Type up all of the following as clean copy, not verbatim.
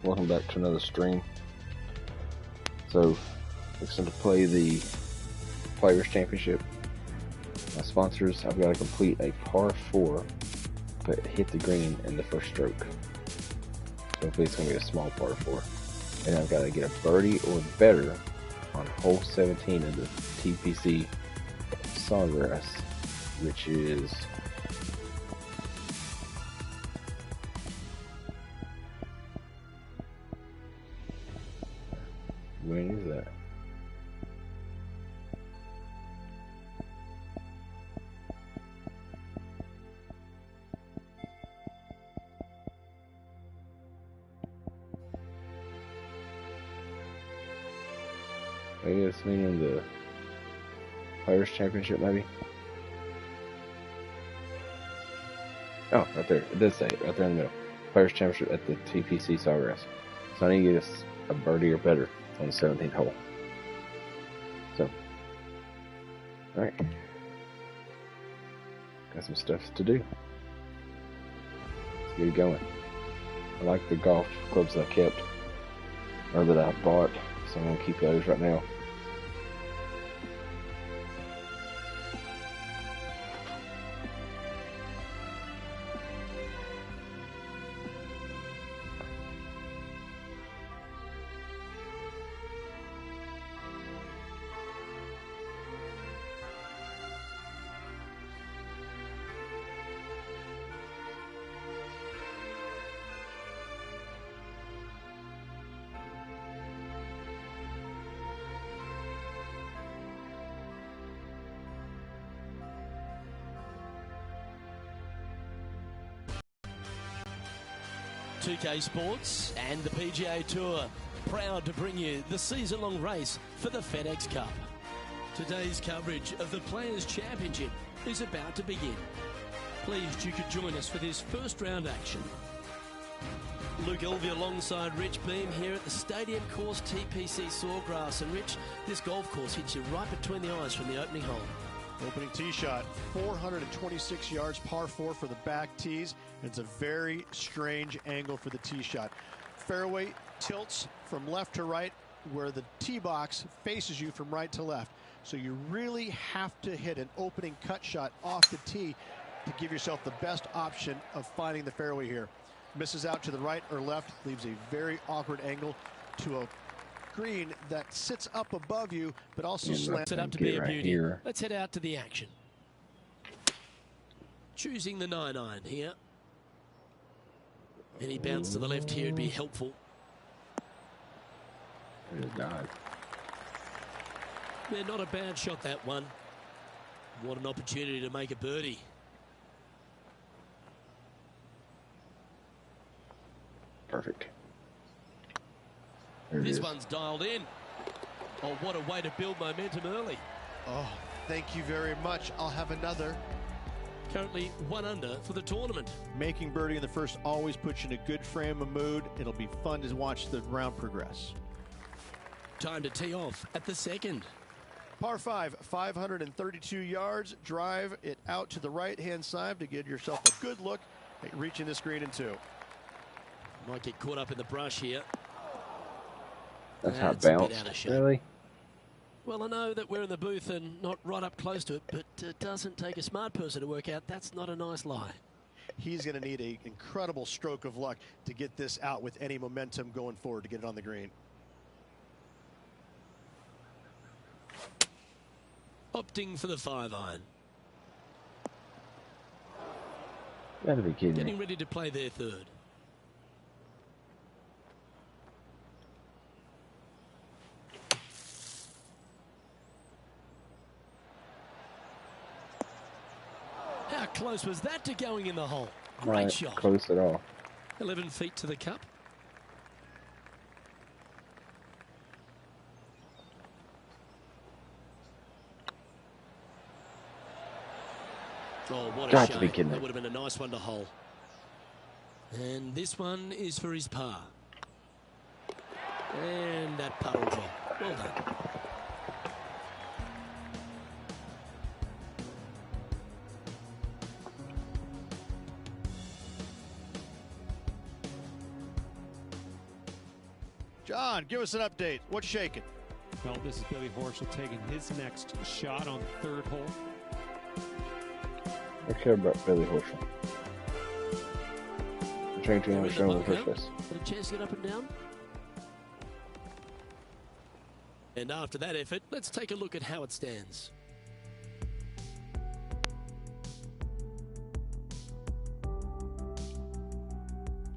Welcome back to another stream. So, looking to play the Players Championship. My sponsors, I've got to complete a par 4, but hit the green in the first stroke. So hopefully it's going to be a small par 4. And I've got to get a birdie or better on hole 17 of the TPC Sawgrass, which is when is that? I guess meaning the Players Championship, maybe. Oh, right there. It does say it right there in the middle. Players Championship at the TPC Sawgrass. So I need to get us a birdie or better on the 17th hole. So, alright. Got some stuff to do. Let's get it going. I like the golf clubs that I kept, or that I bought, so I'm going to keep those right now. PGA Sports and the PGA Tour, proud to bring you the season-long race for the FedEx Cup. Today's coverage of the Players Championship is about to begin. Pleased you could join us for this first round action. Luke Elvey alongside Rich Beam here at the Stadium Course TPC Sawgrass. And Rich, this golf course hits you right between the eyes from the opening hole. Opening tee shot, 426 yards, par 4 for the back tees. It's a very strange angle for the tee shot. Fairway tilts from left to right, where the tee box faces you from right to left. So you really have to hit an opening cut shot off the tee to give yourself the best option of finding the fairway here. Misses out to the right or left, leaves a very awkward angle to a green that sits up above you, but also slants it up to be a beauty. Let's head out to the action. Choosing the 9-iron here. Any bounce to the left here would be helpful. Yeah, not a bad shot, that one. What an opportunity to make a birdie. Perfect. This one's dialed in. Oh, what a way to build momentum early. Oh, thank you very much. I'll have another. Currently 1 under for the tournament. Making birdie in the first always puts you in a good frame of mood. It'll be fun to watch the round progress. Time to tee off at the second. Par 5, 532 yards. Drive it out to the right-hand side to give yourself a good look at reaching this green in 2. Might get caught up in the brush here. That's how it bounced, really? Well, I know that we're in the booth and not right up close to it, but it doesn't take a smart person to work out that's not a nice lie. He's going to need an incredible stroke of luck to get this out with any momentum going forward to get it on the green. Opting for the 5-iron. Gotta be kidding me. Getting ready to play their third. How close was that to going in the hole? Great Not shot. Close at all. 11 feet to the cup. Oh, what a Got shame. to be kidding me. That would have been a nice one to hole. And this one is for his par. And that puddle drop. Well done. John, give us an update. What's shaking? Well, this is Billy Horschel taking his next shot on the third hole. I care about Billy Horschel. I'm trying to understand the first place. Got a chance to get up and down. And after that effort, let's take a look at how it stands.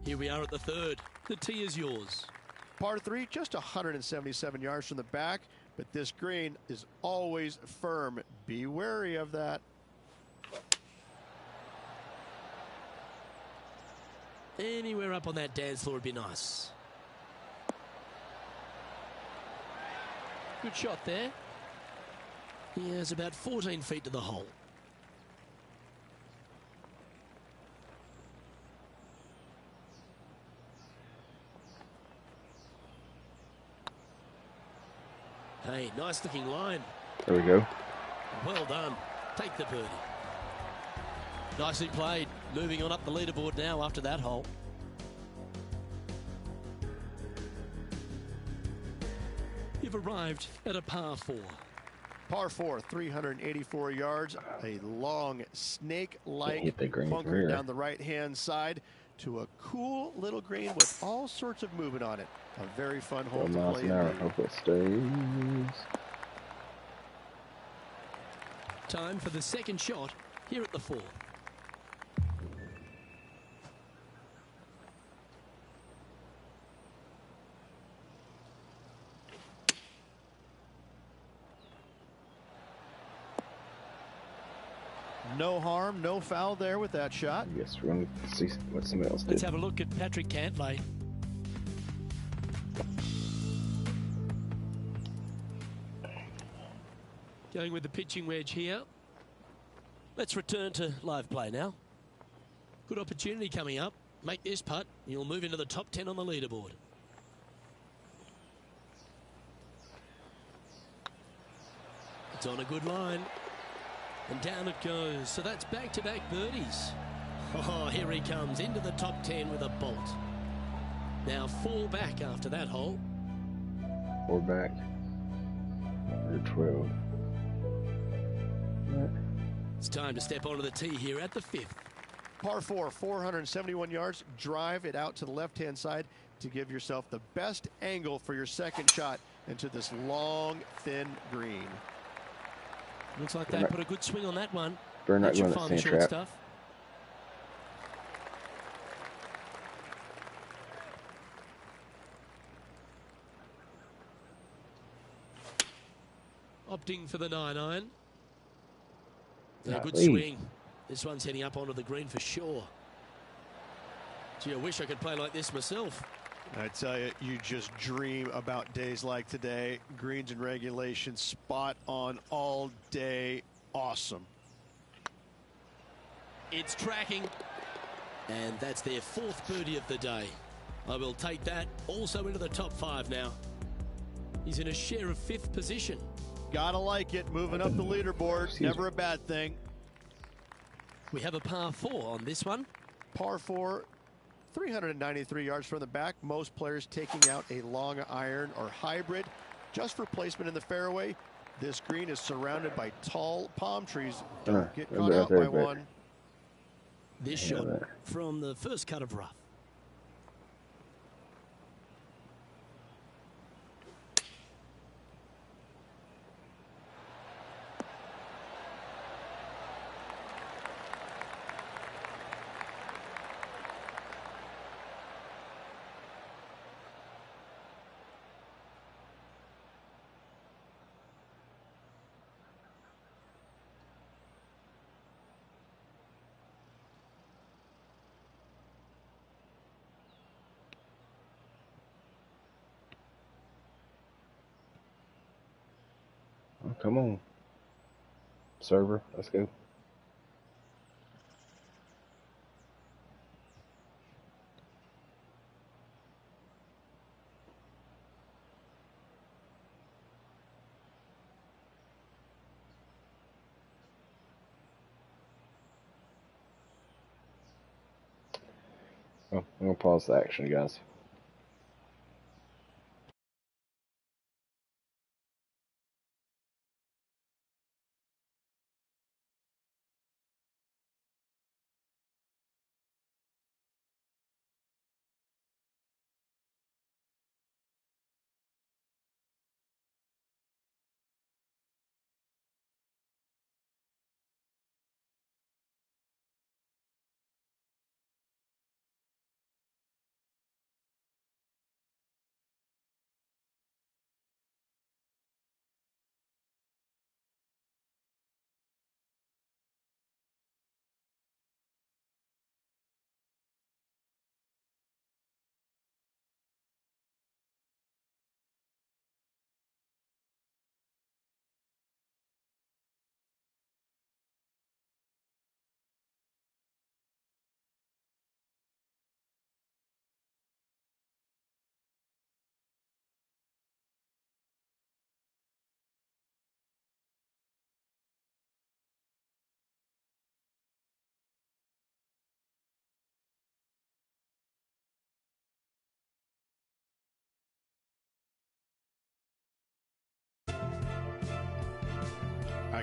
Here we are at the third. The tee is yours. Par 3, just 177 yards from the back, but this green is always firm. Be wary of that. Anywhere up on that dance floor would be nice. Good shot there. He has about 14 feet to the hole. Hey, nice looking line. There we go. Well done. Take the birdie. Nicely played. Moving on up the leaderboard now after that hole. You've arrived at a par 4. Par 4, 384 yards. A long snake-like Hit the green bunker through. down the right-hand side to a cool little green with all sorts of movement on it. A very fun hole 12 to miles play. an hour. Hope it stays. Time for the second shot here at the 4. No harm, no foul there with that shot. Yes, we're going to see what somebody else Let's did. have a look at Patrick Cantlay. Going with the pitching wedge here. Let's return to live play now. Good opportunity coming up. Make this putt. You'll move into the top 10 on the leaderboard. It's on a good line. And down it goes. So that's back-to-back birdies. Oh, here he comes into the top 10 with a bolt. Now 4 back after that hole. 4 back. Number 12. It's time to step onto the tee here at the 5th. Par 4, 471 yards. Drive it out to the left-hand side to give yourself the best angle for your second shot into this long, thin green. Looks like they put a good swing on that one. Better not That should go in find that the sand short trap. stuff. Opting for the 9-iron. Yeah, good Golly. swing. This one's heading up onto the green for sure. Gee, I wish I could play like this myself. I tell you, you just dream about days like today. Greens and regulation, spot on all day. Awesome. It's tracking. And that's their 4th birdie of the day. I will take that also into the top 5 now. He's in a share of 5th position. Gotta like it. Moving up the leaderboard. Never a bad thing. We have a par 4 on this one. Par 4, 393 yards from the back. Most players taking out a long iron or hybrid just for placement in the fairway. This green is surrounded by tall palm trees. Don't get caught out by one. This shot from the first cut of rough. Oh, come on. Server, let's go. Oh, I'm going to pause the action, guys.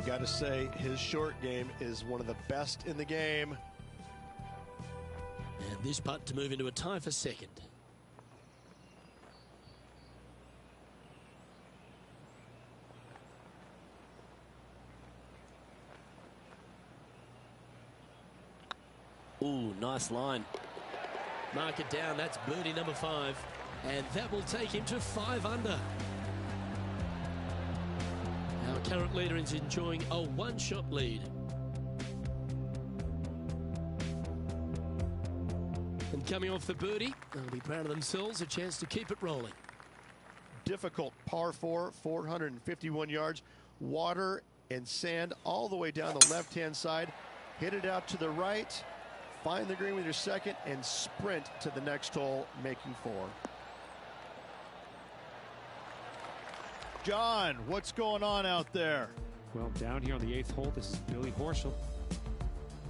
I got to say, his short game is one of the best in the game. And this putt to move into a tie for second. Ooh, nice line. Mark it down. That's birdie number 5. And that will take him to 5 under. Our current leader is enjoying a 1-shot lead. And coming off the birdie, they'll be proud of themselves, a chance to keep it rolling. Difficult par 4, 451 yards, water and sand all the way down the left-hand side. Hit it out to the right, find the green with your second, and sprint to the next hole, making 4. John, what's going on out there? Well, down here on the 8th hole, this is Billy Horschel.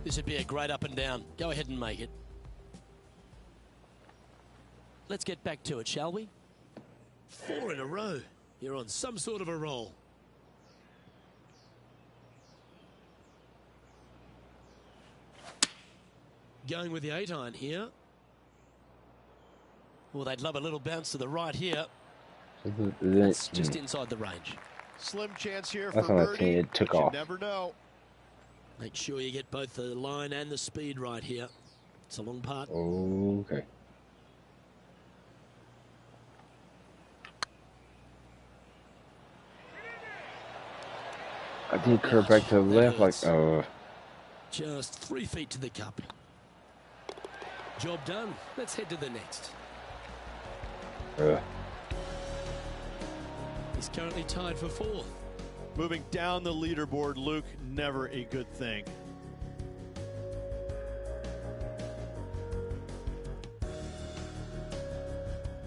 This would be a great up and down. Go ahead and make it. Let's get back to it, shall we? 4 in a row. You're on some sort of a roll. Going with the 8-iron here. Well, they'd love a little bounce to the right here. That's just inside the range. Slim chance here That's for on that birdie, tee. It took but you off. never know. Make sure you get both the line and the speed right here. It's a long putt. Okay. I did curve back to the left, like, Just 3 feet to the cup. Job done. Let's head to the next. He's currently tied for 4th. Moving down the leaderboard, Luke, never a good thing.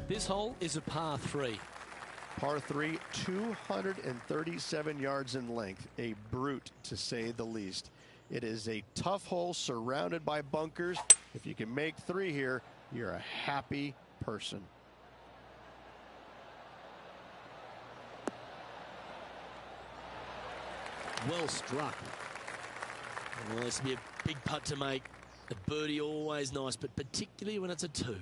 This hole is a par 3. Par 3, 237 yards in length. A brute, to say the least. It is a tough hole surrounded by bunkers. If you can make 3 here, you're a happy person. Well struck. Well, this will be a big putt to make. A birdie always nice, but particularly when it's a 2.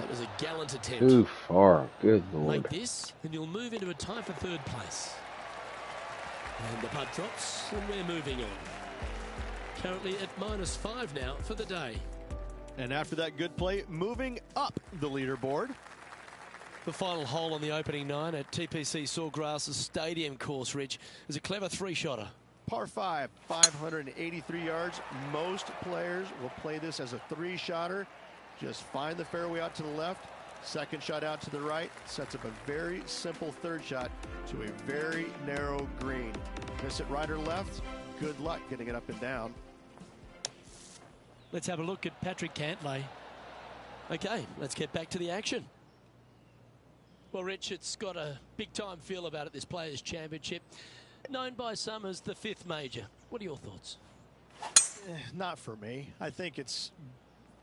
That was a gallant attempt. too far. Good Lord. Make this, and you'll move into a tie for 3rd place. And the putt drops, and we're moving on. Currently at -5 now for the day. And after that good play, moving up the leaderboard. The final hole on the opening 9 at TPC Sawgrass's Stadium course, Rich, is a clever 3-shotter. Par 5, 583 yards. Most players will play this as a 3-shotter. Just find the fairway out to the left, second shot out to the right, sets up a very simple 3rd shot to a very narrow green. Miss it right or left, good luck getting it up and down. Let's have a look at Patrick Cantlay. Okay, let's get back to the action. Well, Rich, it's got a big-time feel about it, this Players' Championship. Known by some as the 5th major. What are your thoughts? Not for me. I think it's...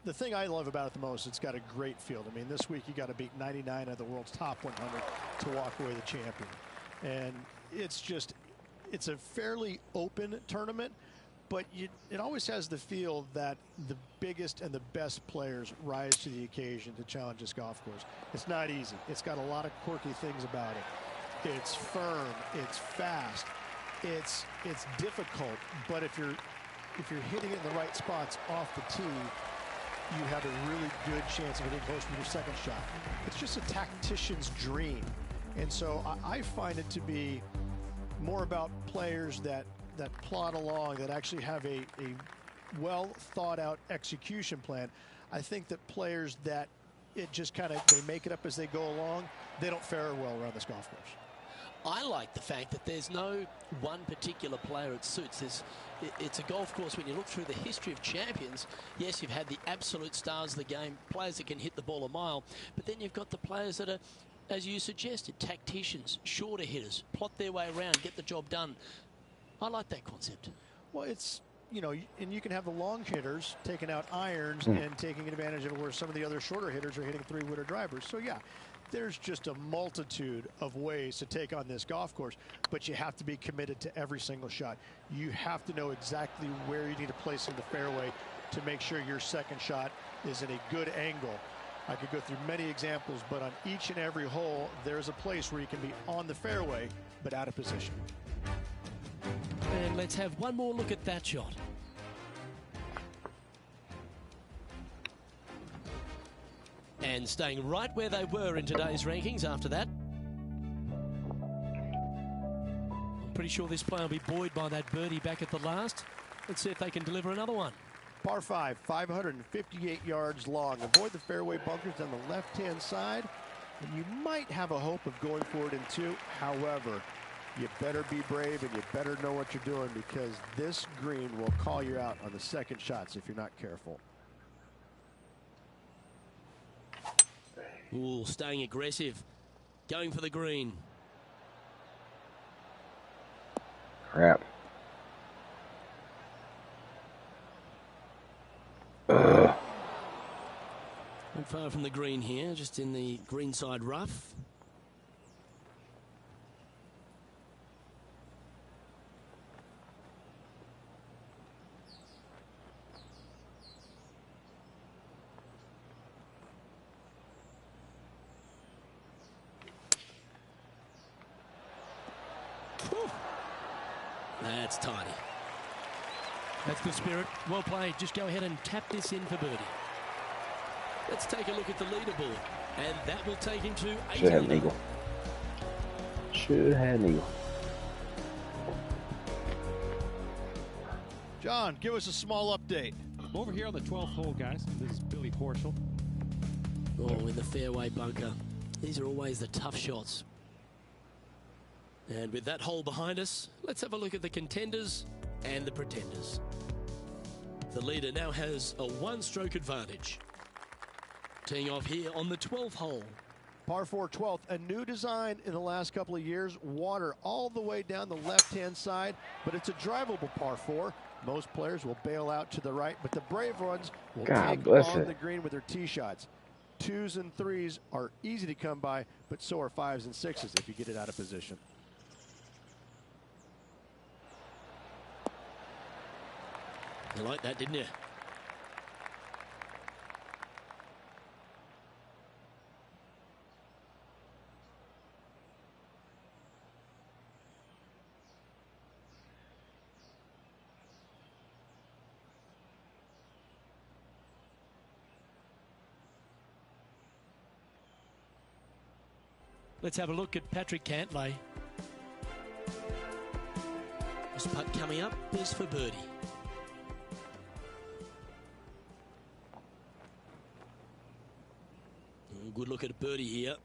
The thing I love about it the most, it's got a great field. I mean, this week you got to beat 99 of the world's top 100 to walk away the champion. And it's just, it's a fairly open tournament, but it always has the feel that the biggest and the best players rise to the occasion to challenge this golf course. It's not easy. It's got a lot of quirky things about it. It's firm, it's fast, it's difficult, but if you're hitting it in the right spots off the tee, you have a really good chance of hitting close with your second shot. It's just a tactician's dream. And so I find it to be more about players that plod along, that actually have a well thought out execution plan. I think that players that it just kind of, they make it up as they go along, they don't fare well around this golf course. I like the fact that there's no one particular player it suits. It's a golf course, when you look through the history of champions, yes, you've had the absolute stars of the game, players that can hit the ball a mile, but then you've got the players that are, as you suggested, tacticians, shorter hitters, plot their way around, get the job done. I like that concept. Well, it's, you know, and you can have the long hitters taking out irons and taking advantage of where some of the other shorter hitters are hitting 3-wooder drivers. So, yeah, There's just a multitude of ways to take on this golf course, but you have to be committed to every single shot. You have to know exactly where you need to place in the fairway to make sure your second shot is in a good angle. I could go through many examples, but on each and every hole, there's a place where you can be on the fairway, but out of position. And let's have one more look at that shot. And staying right where they were in today's rankings after that. I'm pretty sure this player will be buoyed by that birdie back at the last. Let's see if they can deliver another one. Par 5, 558 yards long. Avoid the fairway bunkers on the left-hand side, and you might have a hope of going for it in 2. However, you better be brave and you better know what you're doing, because this green will call you out on the second shots if you're not careful. Ooh, staying aggressive. Going for the green. Crap. Not far from the green here, just in the greenside rough. Whew. That's tidy. That's the spirit. Well played. Just go ahead and tap this in for birdie. Let's take a look at the leaderboard. And that will take him to 8. Should have an eagle. Should have an eagle. John, give us a small update. Over here on the 12th hole, guys. This is Billy Horschel. Oh, in the fairway bunker. These are always the tough shots. And with that hole behind us, let's have a look at the contenders and the pretenders. The leader now has a one-stroke advantage. Teeing off here on the 12th hole. Par 4, 12th, a new design in the last couple of years. Water all the way down the left-hand side, but it's a drivable par 4. Most players will bail out to the right, but the brave ones will take on the green with their tee shots. 2s and 3s are easy to come by, but so are 5s and 6s if you get it out of position. You like that, didn't you? Let's have a look at Patrick Cantlay. This putt coming up is for birdie. Good look at birdie here.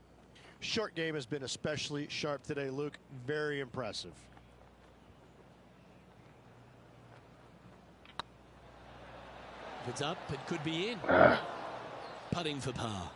Short game has been especially sharp today, Luke. Very impressive. If it's up, it could be in. Putting for par.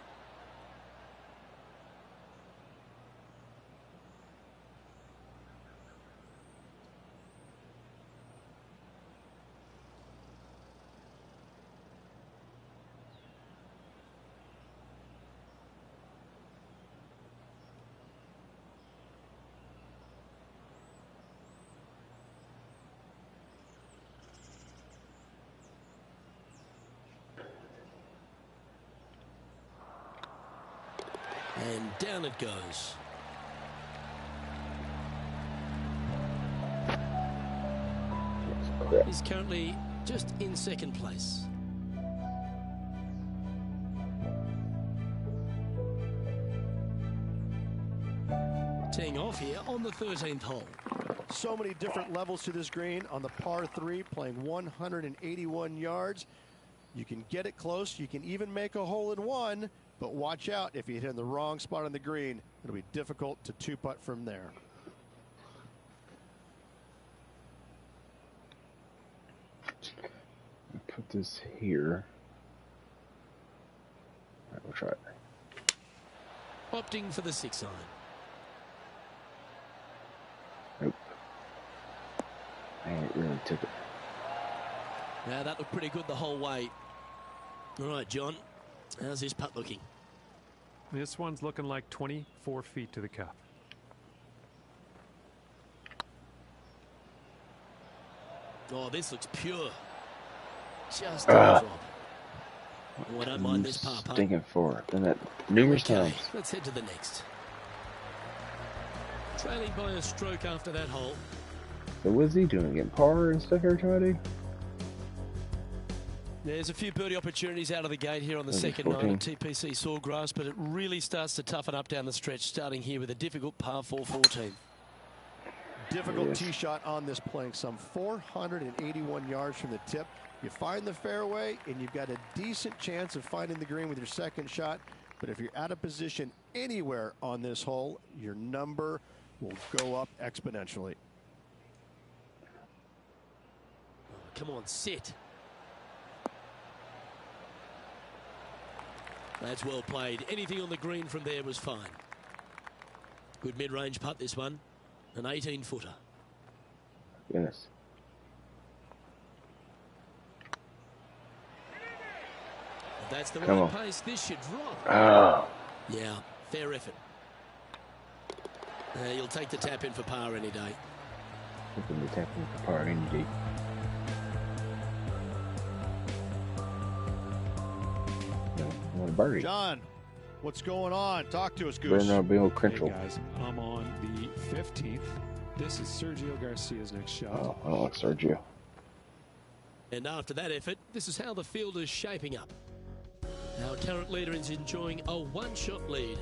And down it goes. He's currently just in second place. Teeing off here on the 13th hole. So many different levels to this green. On the par 3, playing 181 yards. You can get it close. You can even make a hole in one. But watch out, if you hit in the wrong spot on the green, it'll be difficult to two-putt from there. Put this here. All right, we'll try it. Opting for the 6 iron. Nope. And it really took it. Now that looked pretty good the whole way. All right, John. How's this putt looking? This one's looking like 24 feet to the cup. Oh, this looks pure. Just a drop. Oh, I don't mind this par putt. Stinking forward. Done that numerous Okay, times. let's head to the next. Trailing by a stroke after that hole. So what's he doing? Getting par and stuff every time I do? There's a few birdie opportunities out of the gate here on the Maybe second night 14. at TPC Sawgrass, but it really starts to toughen up down the stretch, starting here with a difficult par 4-14. Difficult Yes. tee shot on this playing some 481 yards from the tip. You find the fairway, and you've got a decent chance of finding the green with your second shot. But if you're out of position anywhere on this hole, your number will go up exponentially. Come on, sit. That's well played. Anything on the green from there was fine. Good mid-range putt, this one. An 18-footer. Goodness. If that's the Come right on. pace, this should drop. Oh. Yeah, fair effort. You'll take the tap in for par any day. Hoping to tap in for par any day. No, I want a birdie. John, what's going on? Talk to us, Better Goose. not be old Hey Crenchel. guys, I'm on the 15th. This is Sergio Garcia's next shot. Oh, I don't like Sergio. And after that effort, this is how the field is shaping up. Our current leader is enjoying a one-shot lead.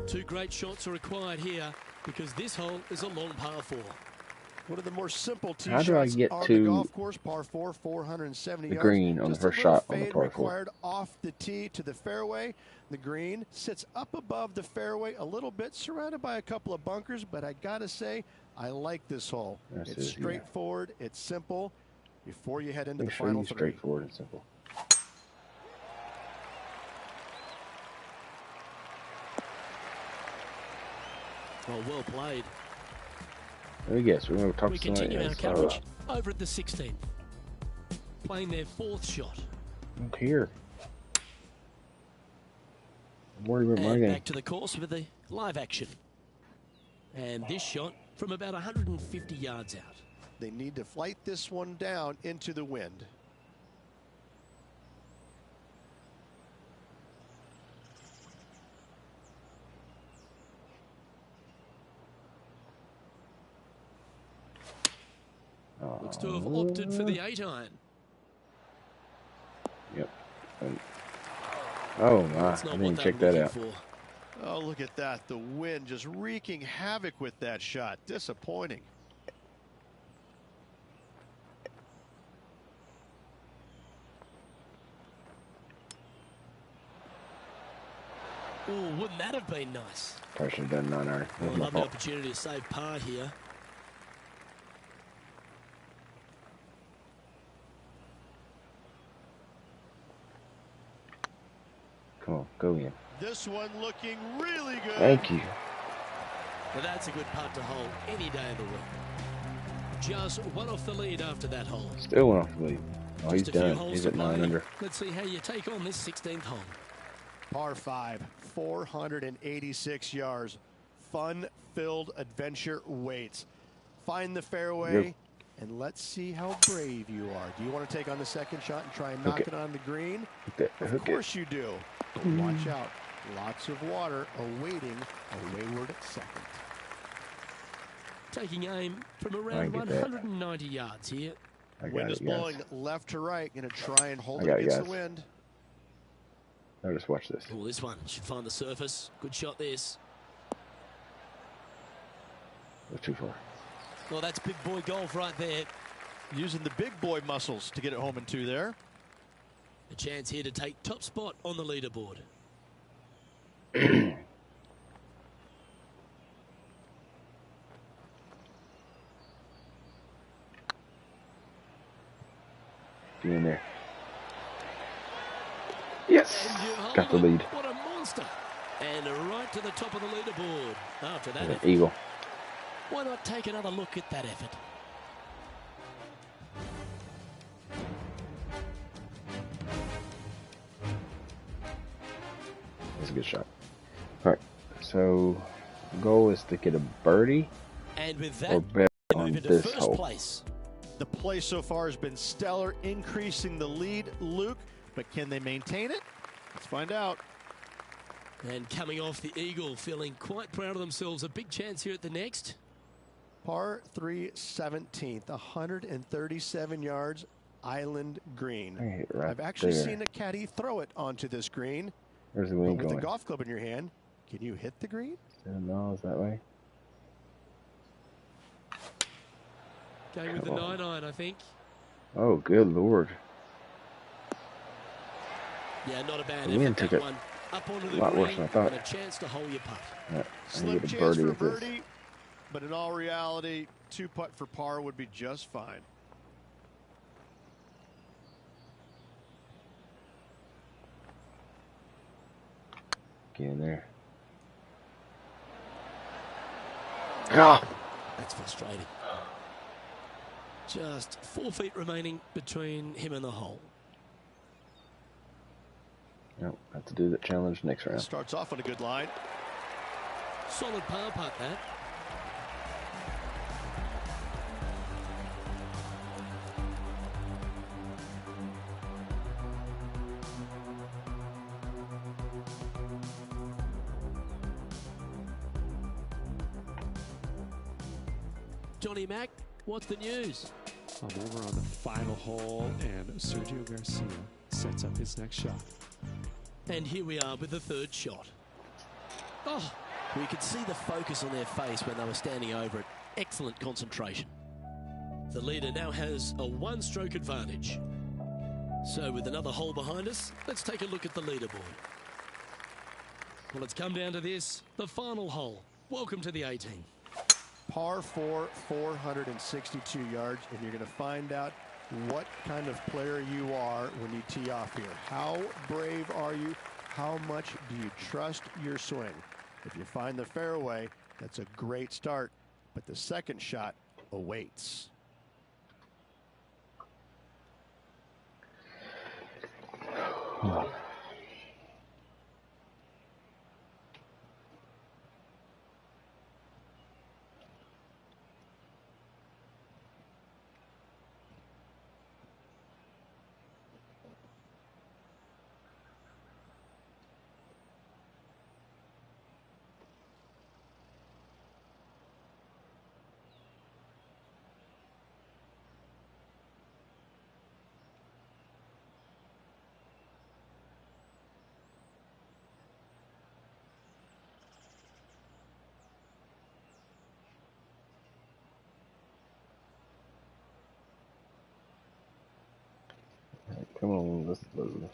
Two great shots are required here because this hole is a long par 4. One of the more simple tee How shots do I get on to the golf course, par 4, 470 the yards. green on the Just first a little shot on the fade par 4? required off the tee to the fairway. The green sits up above the fairway a little bit, surrounded by a couple of bunkers, but I gotta say, I like this hole. Yes, It's it is, yeah. straightforward, it's simple. Before you head into Make the sure final you three. straightforward and simple. Well played. Let me guess. We're going to talk We to somebody continue our else. coverage over at the 16th. Playing their 4th shot. I'm here. I'm worried about my And game. back to the course with the live action. And this shot from about 150 yards out. They need to flight this one down into the wind. Looks to have opted for the 8-iron. Yep. Oh my! That's I not didn't what check they're that looking out. for. Oh, look at that. The wind just wreaking havoc with that shot. Disappointing. Oh, wouldn't that have been nice? Probably should have done 9-iron. That was my Lovely fault. opportunity to save par here. Come on, go in. This one looking really good. Thank you. But that's a good putt to hold any day of the week. Just one off the lead after that hole. Still went off the lead. Oh, he's Just a few done. holes He's to at 9 play. under. Let's see how you take on this 16th hole. Par 5, 486 yards. Fun-filled adventure waits. Find the fairway, Yep. and let's see how brave you are. Do you want to take on the second shot and try and knock Hook it on the green? Hook it. Of Hook it. course you do. But watch out. Lots of water awaiting a wayward second. Taking aim from I around get that. 190 yards here. I got Wind is it, guys. blowing left to right. Going to try and hold I it got it, against the guys. wind. Now just watch this. Oh, this one should find the surface. Good shot, this. That's too far. Well, that's big boy golf right there. Using the big boy muscles to get it home in 2 there. A chance here to take top spot on the leaderboard. Get in there. Yes! And you hold Got the it. lead. What a monster. And right to the top of the leaderboard. After that, An eagle. why not take another look at that effort? a good shot. All right, so goal is to get a birdie And with or that, better they on move into this first hole. place. The play so far has been stellar, increasing the lead, Luke, but can they maintain it? Let's find out. And coming off the eagle, feeling quite proud of themselves. A big chance here at the next. Par 3 17th, 137 yards, island green. Hey, right I've actually there. seen a caddy throw it onto this green. Where's the But wind with going? the golf club in your hand, can you hit the green? 7 miles that way. Going with the Come on. 9-iron, I think. Oh, good lord. Yeah, not a bad The wind effort, took that it one. Up onto the a lot green worse than I thought. and a chance to hole your putt. Right, I Slim need to get a chance birdie for with this. birdie, but in all reality, 2-putt for par would be just fine. Get in there. Ah! That's frustrating. Just 4 feet remaining between him and the hole. Nope, have to do that challenge next round. Starts off on a good line. Solid par putt, that. Johnny Mack, what's the news? I'm over on the final hole, and Sergio Garcia sets up his next shot. And here we are with the third shot. Oh, we could see the focus on their face when they were standing over it. Excellent concentration. The leader now has a 1-stroke advantage. So with another hole behind us, let's take a look at the leaderboard. Well, it's come down to this, the final hole. Welcome to the 18. Par 4, 462 yards, and you're going to find out what kind of player you are when you tee off here. How brave are you? How much do you trust your swing? If you find the fairway, that's a great start, but the second shot awaits. Come on, let's load.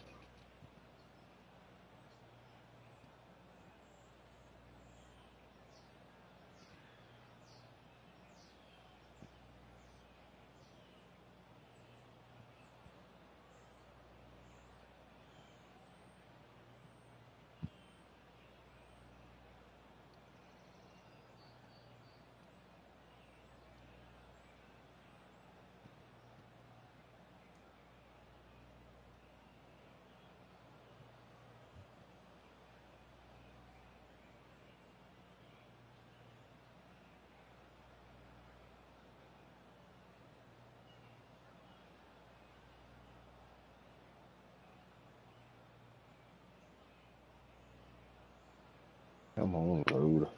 Come on, load.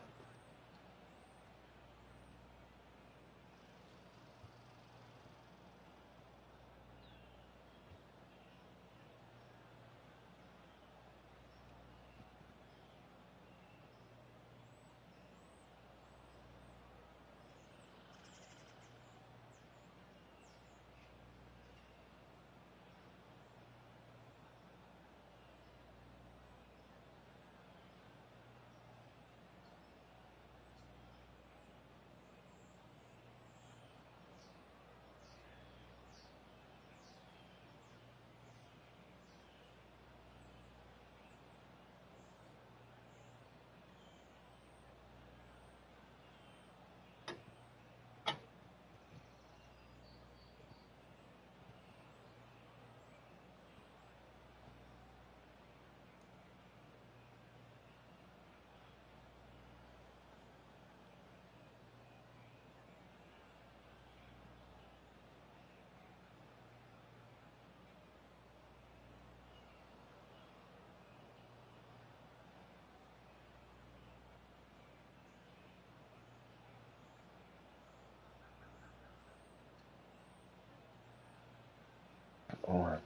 on.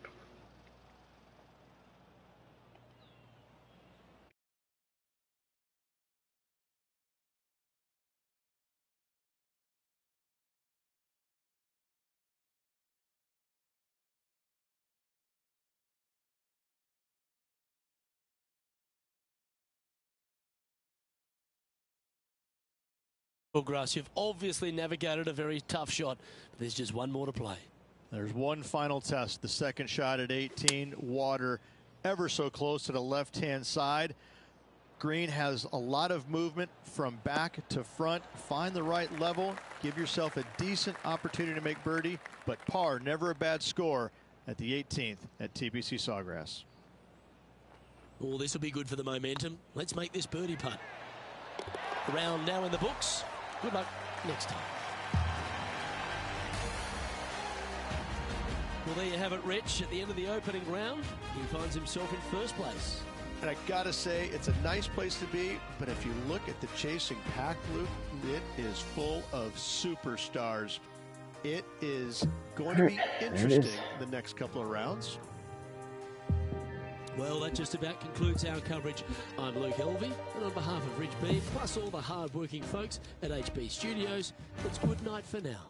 Grass, you've obviously navigated a very tough shot, but there's just one more to play. There's one final test. The second shot at 18. Water ever so close to the left-hand side. Green has a lot of movement from back to front. Find the right level. Give yourself a decent opportunity to make birdie, but par, never a bad score at the 18th at TPC Sawgrass. Oh, this will be good for the momentum. Let's make this birdie putt. Round now in the books. Good luck next time. Well, there you have it, Rich. At the end of the opening round, he finds himself in first place. And I gotta say, it's a nice place to be, but if you look at the chasing pack, Luke, it is full of superstars. It is going to be interesting the next couple of rounds. Well, that just about concludes our coverage. I'm Luke Elvey, and on behalf of Rich Beam, plus all the hard-working folks at HB Studios, it's good night for now.